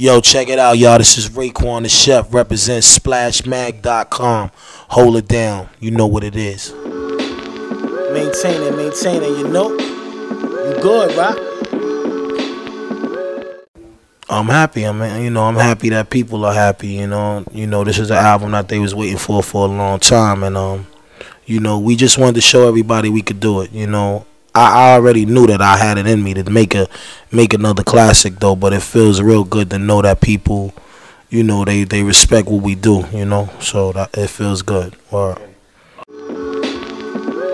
Yo, check it out, y'all. This is Raekwon the Chef, represents splashmag.com. Hold it down. You know what it is. Maintaining, you know? You good, right? I'm happy. I'm happy that people are happy, this is an album that they was waiting for a long time, and we just wanted to show everybody we could do it, I already knew that I had it in me to make another classic though, but it feels real good to know that people, they respect what we do, so that it feels good. Or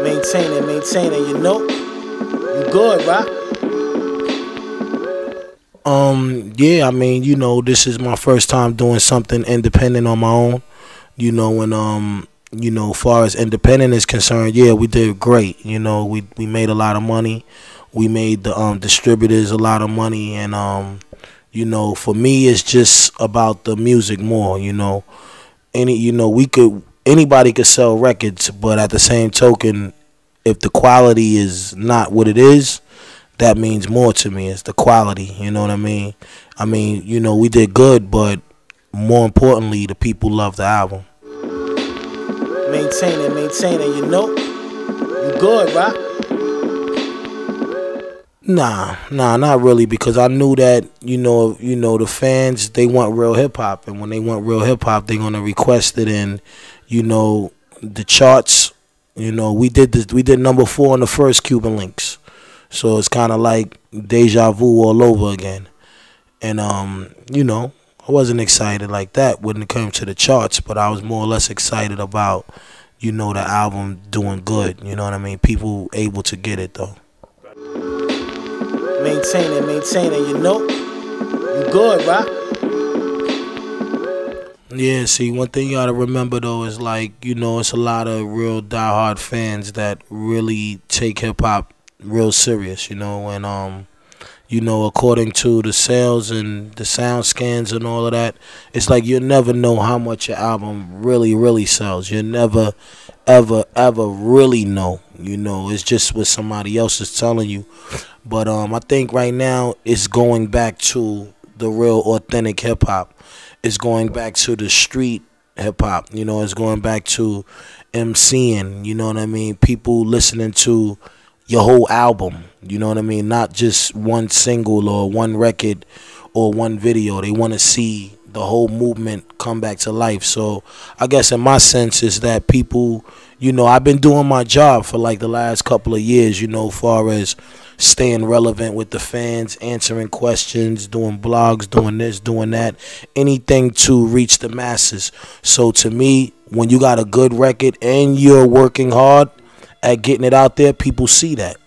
Maintaining, you know? You good, right? Yeah, this is my first time doing something independent on my own, and far as independent is concerned, yeah, we did great. We made a lot of money. We made the distributors a lot of money, and for me it's just about the music more, anybody could sell records, but at the same token, if the quality is not what it is, that means more to me. It's the quality, you know what I mean? We did good, but more importantly, the people love the album. Maintaining, you know? You good, right? Nah, not really, because I knew that, the fans, they want real hip-hop, and when they want real hip-hop, they're going to request it, and, the charts, we did #4 on the first Cuban Linx, so it's kind of like deja vu all over again, and, I wasn't excited like that when it came to the charts, but I was more or less excited about, the album doing good, you know what I mean? People able to get it, though. Maintaining, you know? You good, right? Yeah, see, one thing you gotta remember, though, is like, it's a lot of real diehard fans that really take hip-hop real serious, and, according to the sales and the sound scans and all of that, it's like you'll never know how much your album really sells. You'll never, ever really know. It's just what somebody else is telling you. But I think right now it's going back to the real authentic hip-hop. It's going back to the street hip-hop. It's going back to MCing, you know what I mean? People listening to your whole album, you know what I mean? Not just one single or one record or one video. They want to see the whole movement come back to life. So I guess in my sense is that people, I've been doing my job for like the last couple of years, as far as staying relevant with the fans, answering questions, doing blogs, doing this, doing that, anything to reach the masses. So to me, when you got a good record and you're working hard at getting it out there, people see that,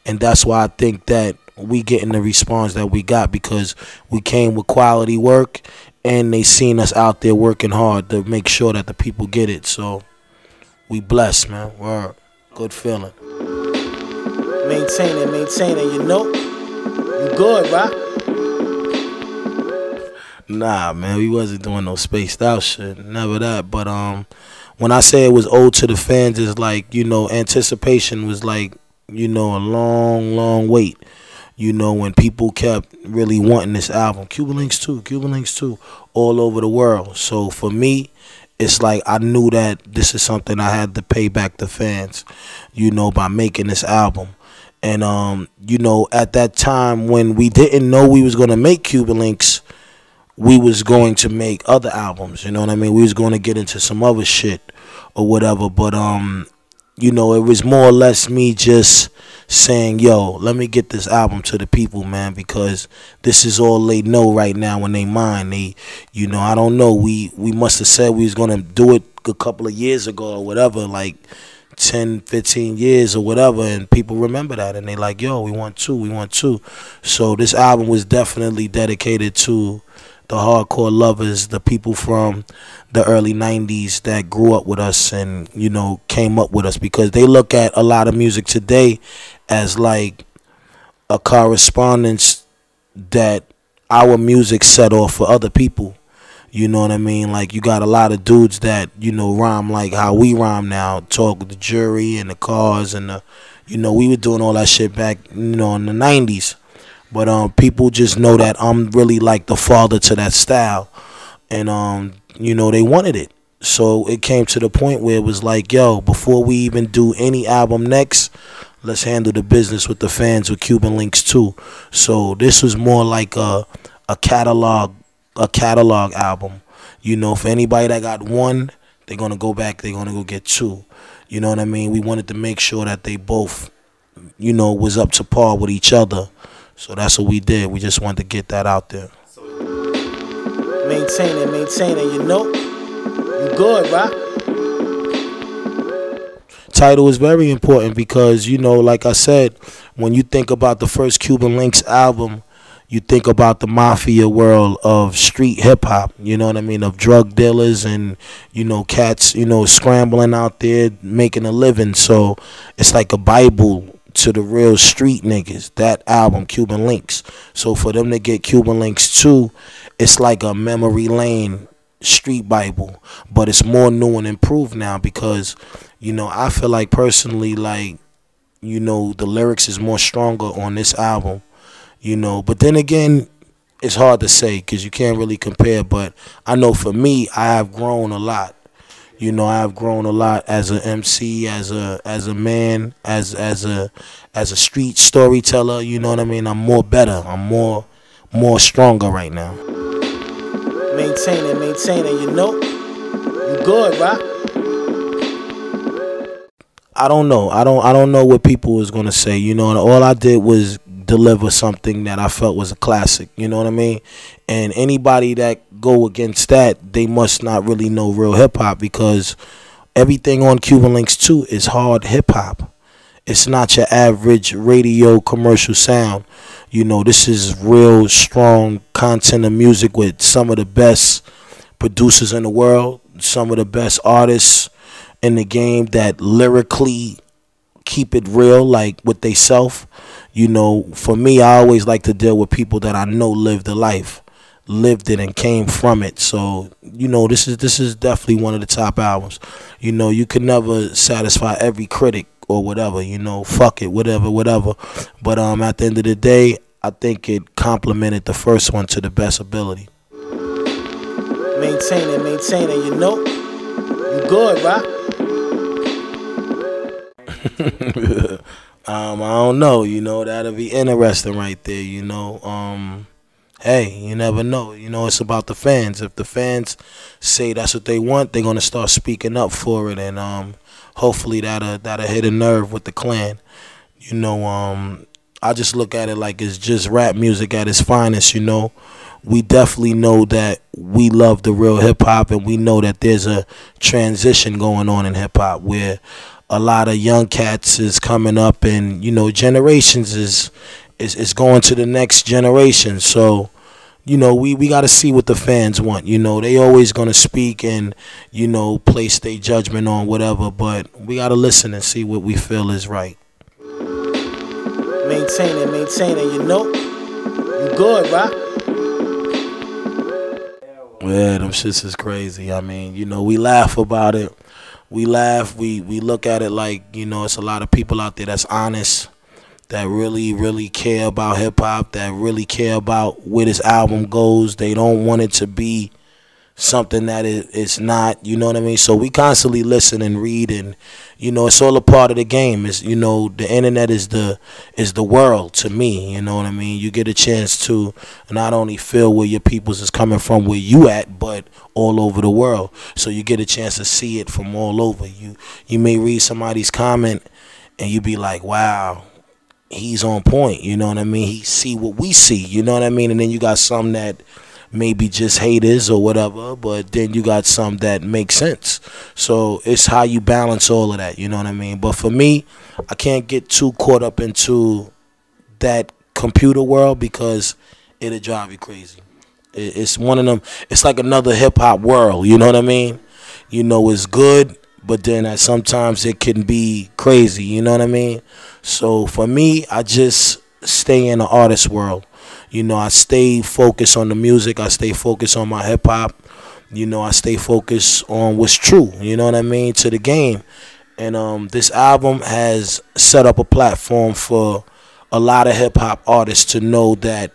and that's why I think that we getting the response that we got, because we came with quality work and they seen us out there working hard to make sure that the people get it. So we blessed, man. Word. Good feeling. Maintaining, you know? You good, right? Nah, man, we wasn't doing no spaced out shit, never that. But when I say it was owed to the fans, it's like, anticipation was like, a long wait. When people kept really wanting this album, Cuban Linx 2, all over the world. So for me, it's like I knew that this is something I had to pay back the fans, by making this album. And, at that time when we didn't know we was going to make Cuban Linx, we was going to make other albums, you know what I mean? We was going to get into some other shit or whatever, but it was more or less me just saying, yo, let me get this album to the people, man, because this is all they know right now in their mind. They, I don't know, we must have said we was going to do it a couple of years ago or whatever, like 10, 15 years or whatever, and people remember that, and they like, yo, we want two. So this album was definitely dedicated to the hardcore lovers, the people from the early 90s that grew up with us and, came up with us, because they look at a lot of music today as like a correspondence that our music set off for other people. You know what I mean? Like, you got a lot of dudes that, rhyme like how we rhyme now, talk with the jury and the cars and the, we were doing all that shit back, in the 90s. But people just know that I'm really like the father to that style, and you know, they wanted it. So it came to the point where it was like, yo, before we even do any album next, let's handle the business with the fans with Cuban Linx too. So this was more like a catalog album. You know, for anybody that got one, they're gonna go back, they're gonna go get two. You know what I mean? We wanted to make sure that they both, you know, was up to par with each other. So that's what we did. We just wanted to get that out there. Maintaining, you know. You good, right? Title is very important because, you know, like I said, when you think about the first Cuban Linx album, you think about the mafia world of street hip hop, you know what I mean, of drug dealers and, you know, cats, you know, scrambling out there making a living. So it's like a Bible to the real street niggas, that album, Cuban Linx. So for them to get Cuban Linx 2, it's like a memory lane street Bible, but it's more new and improved now because, you know, I feel like personally, like, you know, the lyrics is more stronger on this album, you know. But then again, it's hard to say because you can't really compare. But I know for me, I have grown a lot. You know, I have grown a lot as an MC, as a man, as a street storyteller. You know what I mean? I'm more better. I'm more stronger right now. Maintaining, you know. You good, right? I don't know. I don't know what people is gonna say. You know, and all I did was deliver something that I felt was a classic. You know what I mean? And anybody that go against that, they must not really know real hip hop because everything on Cuban Linx 2 is hard hip hop. It's not your average radio commercial sound. You know, this is real strong content of music with some of the best producers in the world, some of the best artists in the game that lyrically keep it real, like with they self. You know, for me, I always like to deal with people that I know lived the life, lived it and came from it. So, you know, this is definitely one of the top albums. You know, you can never satisfy every critic or whatever, you know, fuck it, whatever. But at the end of the day, I think it complemented the first one to the best ability. Maintaining, you know. You good, right? I don't know, you know, that'll be interesting right there, you know. Hey, you never know. You know, it's about the fans. If the fans say that's what they want, they're gonna start speaking up for it, and hopefully that'll hit a nerve with the clan. You know, I just look at it like it's just rap music at its finest, you know. We definitely know that we love the real hip hop, and we know that there's a transition going on in hip hop where a lot of young cats is coming up, and, you know, generations is going to the next generation. So, you know, we got to see what the fans want. You know, they always going to speak and, you know, place their judgment on whatever, but we got to listen and see what we feel is right. Maintaining, you know. You good, right? Yeah, them shits is crazy. I mean, you know, we laugh about it. We laugh. We look at it like, you know, it's a lot of people out there that's honest, that really care about hip hop, that really care about where this album goes. They don't want it to be something that it's not, you know what I mean? So we constantly listen and read, and, you know, it's all a part of the game. It's, you know, the internet is the world to me, you know what I mean? You get a chance to not only feel where your peoples is coming from, where you at, but all over the world. So you get a chance to see it from all over. You may read somebody's comment and you be like, wow, he's on point, you know what I mean? He see what we see, you know what I mean? And then you got some that maybe just haters or whatever, but then you got some that make sense. So it's how you balance all of that, you know what I mean? But for me, I can't get too caught up into that computer world because it'll drive you crazy. It's one of them, it's like another hip-hop world, you know what I mean? You know, it's good, but then sometimes it can be crazy, you know what I mean? So for me, I just stay in the artist world. You know, I stay focused on the music. I stay focused on my hip-hop. You know, I stay focused on what's true, you know what I mean, to the game. And this album has set up a platform for a lot of hip hop artists to know that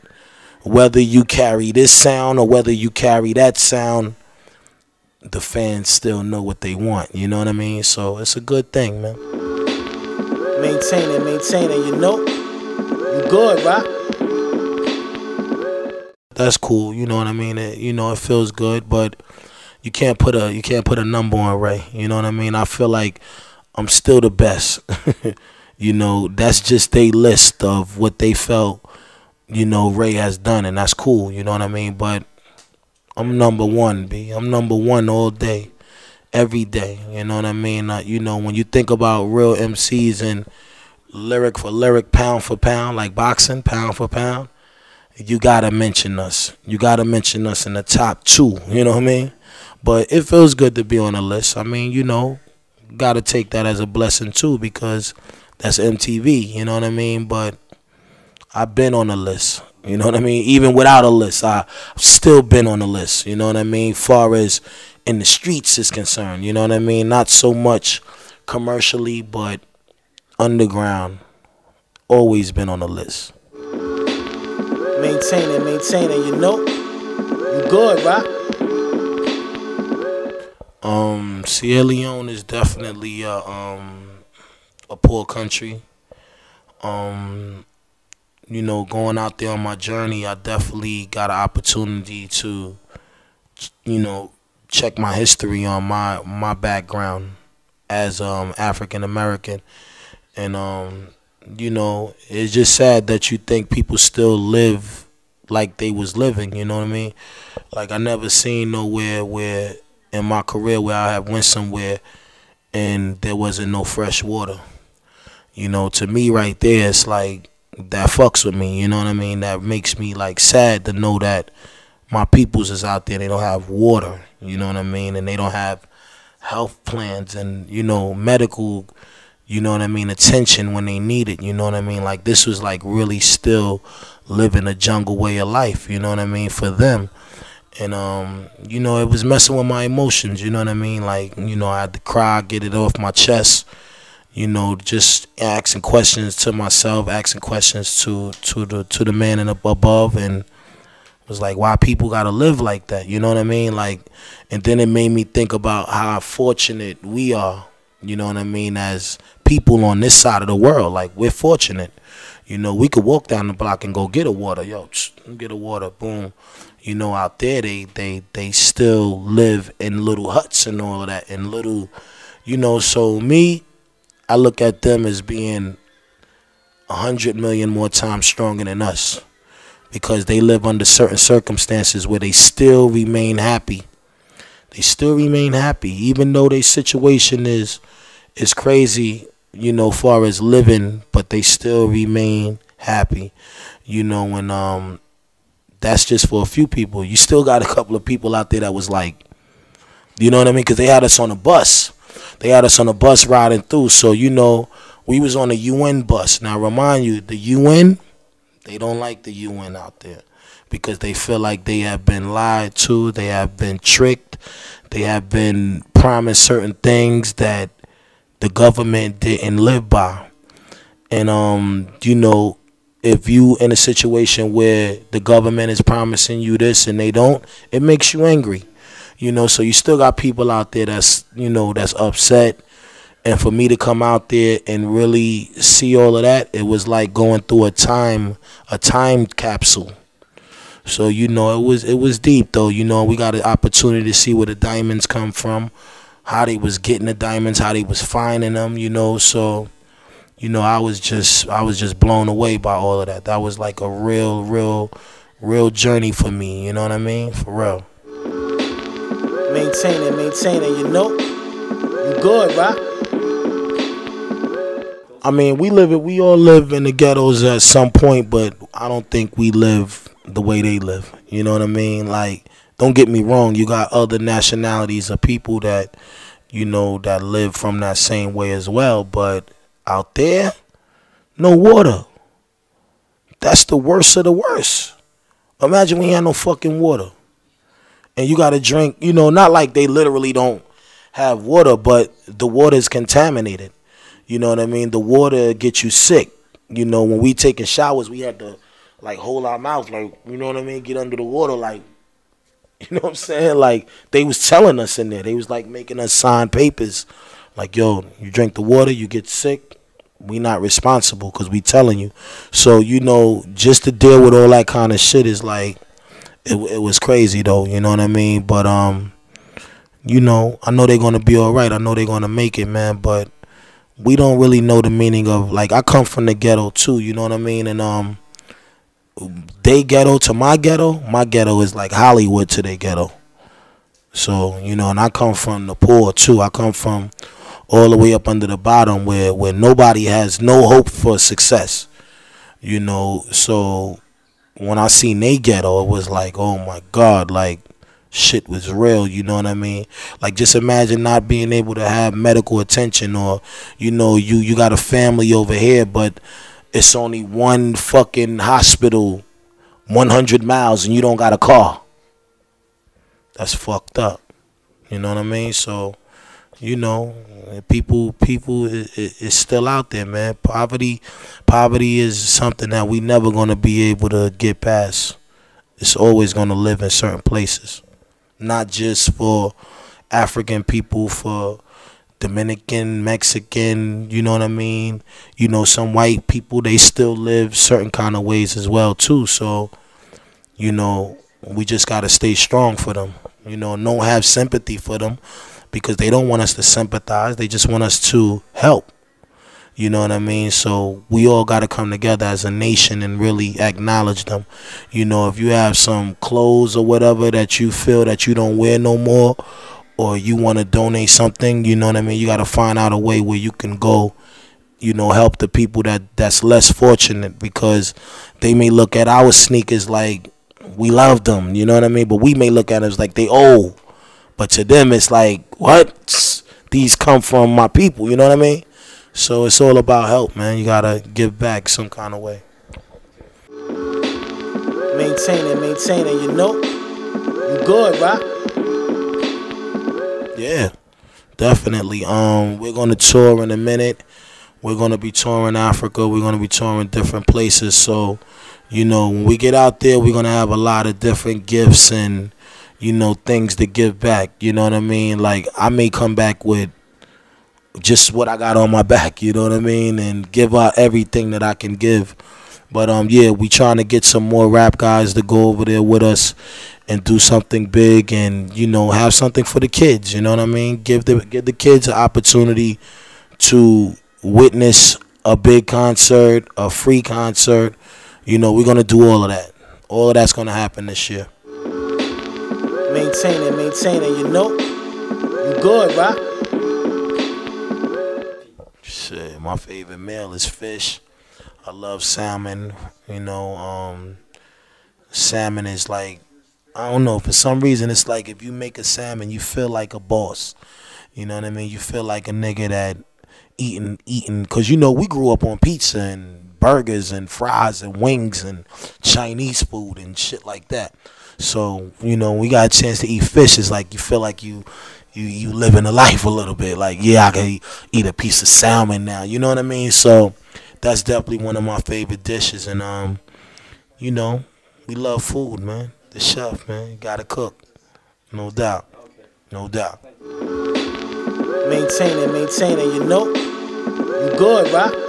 whether you carry this sound or whether you carry that sound, the fans still know what they want. You know what I mean? So it's a good thing, man. Maintaining, you know. You good, right? That's cool. You know what I mean? It feels good, but you can't put a number on Ray. You know what I mean? I feel like I'm still the best. That's just their list of what they felt, Ray has done, and that's cool. You know what I mean? But I'm number one, B. I'm number one all day, every day. You know what I mean? When you think about real MCs and lyric for lyric, pound for pound, like boxing, pound for pound, you gotta mention us. You gotta mention us in the top 2. You know what I mean? But it feels good to be on the list. I mean, gotta take that as a blessing too, because that's MTV. You know what I mean? But I've been on the list. You know what I mean? Even without a list, I've still been on the list. You know what I mean? Far as in the streets is concerned. You know what I mean? Not so much commercially, but underground. Always been on the list. Maintaining, you know. You good, right? Sierra Leone is definitely a poor country. Going out there on my journey, I definitely got an opportunity to, check my history on my background as African American, and it's just sad that you think people still live like they was living. You know what I mean? Like, I never seen nowhere where in my career where I have went somewhere and there wasn't no fresh water. To me right there, it's like, that fucks with me. You know what I mean? That makes me like sad to know that my peoples is out there, they don't have water. You know what I mean? And they don't have health plans and, medical, attention when they need it. You know what I mean? Like, this was like really still living a jungle way of life, you know what I mean, for them. And, it was messing with my emotions, you know what I mean? Like, I had to cry, get it off my chest, just asking questions to myself, asking questions to the man in above, and was like, why people gotta live like that, you know what I mean? Like, and then it made me think about how fortunate we are, you know what I mean, as people on this side of the world. Like, we're fortunate. We could walk down the block and go get a water. Yo, get a water, boom. Out there, they still live in little huts and all of that, and little, so me, I look at them as being 100 million more times stronger than us, because they live under certain circumstances where they still remain happy. They still remain happy, even though their situation is crazy, far as living, but they still remain happy, and that's just for a few people. You still got a couple of people out there that was like, you know what I mean? Because they had us on a bus. They had us on a bus riding through. So, we was on a UN bus. Now, remind you, the UN, they don't like the UN out there, because they feel like they have been lied to. They have been tricked. They have been promised certain things that the government didn't live by. And, if you in a situation where the government is promising you this and they don't, it makes you angry. So you still got people out there that's, that's upset. And for me to come out there and really see all of that, it was like going through a time capsule. So, it was deep though. We got an opportunity to see where the diamonds come from, how they was getting the diamonds, how they was finding them, so I was just blown away by all of that. That was like a real journey for me, you know what I mean? For real. Maintaining, you know. You good, right? I mean, we all live in the ghettos at some point, but I don't think we live the way they live. You know what I mean? Like, don't get me wrong, you got other nationalities of people that, that live from that same way as well, but out there, no water. That's the worst of the worst. Imagine we had no fucking water. And you got to drink, not like they literally don't have water, but the water is contaminated. You know what I mean? The water gets you sick. you know, when we taking showers, we had to like hold our mouth, like, you know what I mean, get under the water, like, you know what I'm saying? Like, they was telling us in there. They was like making us sign papers. Like, yo, you drink the water, you get sick, we not responsible because we telling you. So, you know, just to deal with all that kind of shit is like, it was crazy though, you know what I mean? But, you know, I know they're going to be all right. I know they're going to make it, man. But we don't really know the meaning of, like, I come from the ghetto too, you know what I mean? And, they ghetto to my ghetto is like Hollywood to their ghetto. So, you know, and I come from the poor too. I come from all the way up under the bottom where nobody has no hope for success. You know, so when I seen they ghetto, it was like, oh my God, like shit was real, you know what I mean? Like, just imagine not being able to have medical attention, or, you know, you got a family over here, but it's only one fucking hospital 100 miles and you don't got a car. That's fucked up. You know what I mean? So, you know, people is still out there, man. Poverty is something that we never going to be able to get past. It's always going to live in certain places. Not just for African people, for Dominican, Mexican, you know what I mean? You know, some white people, they still live certain kind of ways as well, too. So, you know, we just got to stay strong for them. You know, don't have sympathy for them because they don't want us to sympathize. They just want us to help. You know what I mean? So we all got to come together as a nation and really acknowledge them. You know, if you have some clothes or whatever that you feel that you don't wear no more, or you want to donate something, you know what I mean? You got to find out a way where you can go, you know, help the people that's less fortunate, because they may look at our sneakers like we love them, you know what I mean? But we may look at it as like they owe. But to them, it's like, what? These come from my people, you know what I mean? So it's all about help, man. You got to give back some kind of way. Maintaining, you know? You good, right? Yeah, definitely. We're going to tour in a minute. We're going to be touring Africa. We're going to be touring different places. So, you know, when we get out there, we're going to have a lot of different gifts and, you know, things to give back. You know what I mean? Like, I may come back with just what I got on my back, you know what I mean? And give out everything that I can give. But, yeah, we trying to get some more rap guys to go over there with us and do something big and, you know, have something for the kids, you know what I mean? Give the kids an opportunity to witness a big concert, a free concert. You know, we're going to do all of that. All of that's going to happen this year. Maintaining, you know? You good, right? Shit, my favorite meal is fish. I love salmon, you know. Salmon is like, I don't know, for some reason it's like if you make a salmon, you feel like a boss. You know what I mean? You feel like a nigga that eating, because, you know, we grew up on pizza and burgers and fries and wings and Chinese food and shit like that. So, you know, we got a chance to eat fish. It's like you feel like you living a life a little bit. Like, yeah, I can eat a piece of salmon now. You know what I mean? So that's definitely one of my favorite dishes. And, you know, we love food, man. The chef, man, you gotta cook. No doubt. No doubt. Maintaining, you know? You good, right?